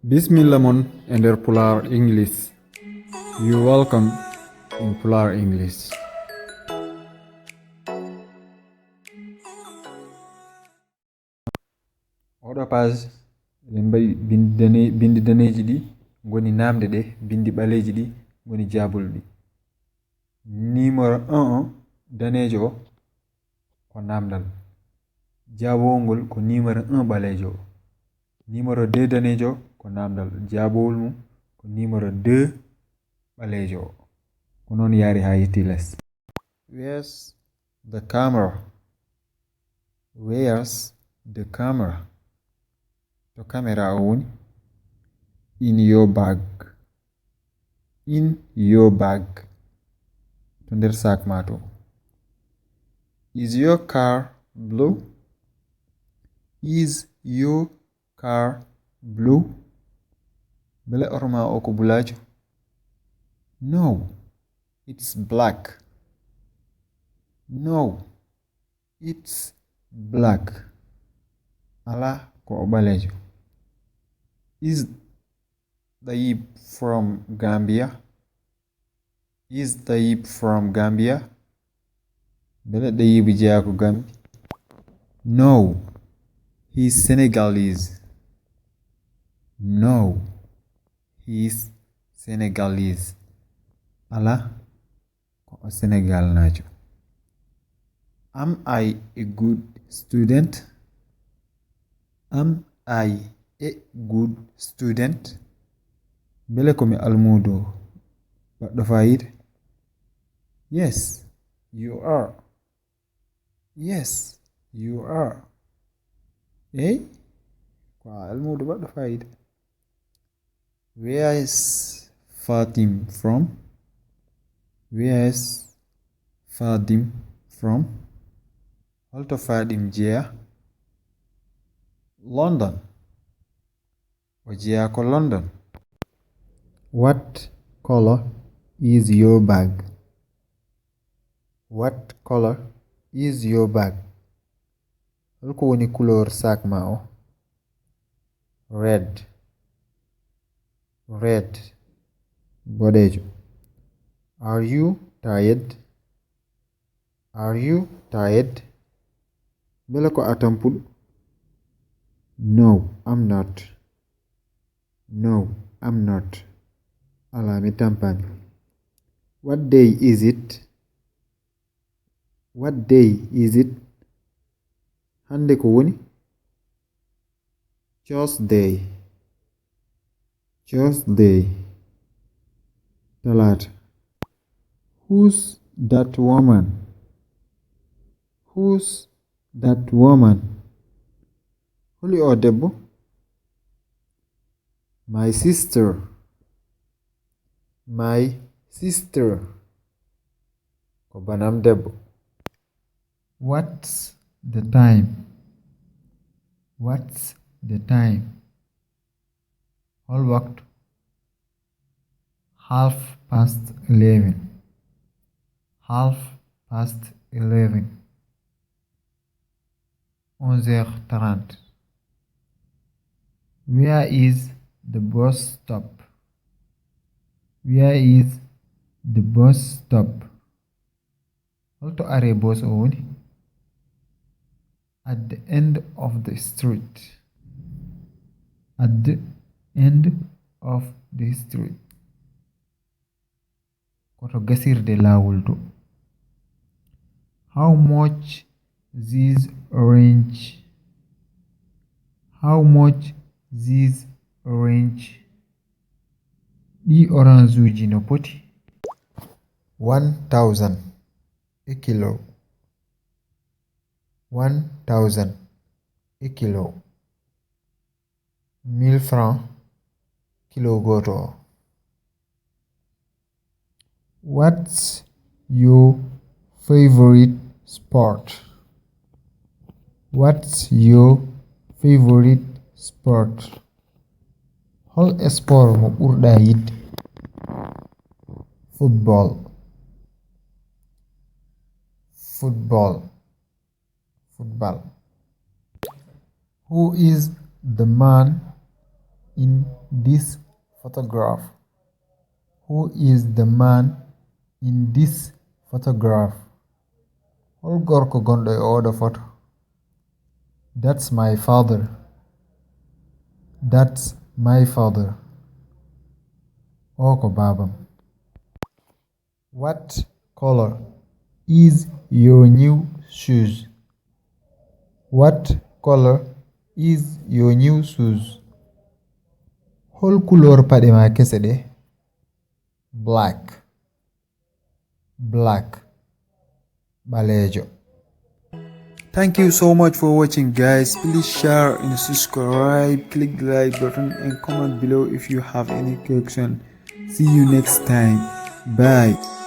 Bismilla mon e nder Pular English. You welcome in Pular English. Oɗo page eɗen mbaɗi bindi daneji ɗi ngoni namde ɗe, bindi ɓaleji ɗi ngoni jabol ɗi. Numéro 1 danejo o ko namdal. Jabowol ngol ko numéro 1 ɓalejo o. Numéro 2 danejo ko namdal. Jabowol mum ko numéro 2 ɓalejo o. Ko noon yari ha yetti less. Where's the camera? Where's the camera? To camera o woni in your bag. In your bag. To nder sac ma to. Is your car blue? Is your car blue? Bele orma o ko bulajo? No, it's black. No, it's black. Ala ko balejo. Is Tayyib from Gambia? Is Tayyib from Gambia? Bele Tayyib ko Gambi? No, he's Senegalese. No, he's Senegalese. Ala ko Senegal najo. Am I a good student? Am I a good student? Bele komi almudo baɗɗo fayida? Yes, you are. Yes, you are. Eh? Ko almudo baɗɗo fayida. Where is Fatim from? Where is Fatim from? Holto Fatim jeya? London. O jeya ko London. What color is your bag? What color is your bag? Holko woni couleur sac ma o? Red. Red. Bodejo. Are you tired? Are you tired? Bele ko atampul? No, I'm not. No, I'm not. Ala mi tampani. What day is it? What day is it? Hande ko woni? Tuesday. Tuesday. Talata. Who's that woman? Who's that woman? Holi o debbo? My sister. My sister. Ko banam debbo. What's the time? What's the time? Hol waktu? 11:30. 11:30. 11h30. Where is the bus stop? Where is the bus stop? Holto are bus o woni? At the end of the street. At the end of the street. Koto gasirde lawol to. How much this orange? How much this orange? Ɗi orange uji no poti? 1,000 a kilo. 1,000 a kilo. 1,000 francs kilo goto. What's your favorite sport? What's your favorite sport? Hol sport mo ɓurɗa yidde? Football. Football. Football. Who is the man in this photograph? Who is the man in this photograph? Hol gorko gonɗo e oɗo photo? That's my father. That's my father. O ko babam. What color is your new shoes? What color is your new shoes? Hol couleur paɗe ma kese ɗe? Black. Black. Ɓaleejo. Thank you so much for watching, guys. Please share and subscribe, click the like button and comment below if you have any question. See you next time. Bye.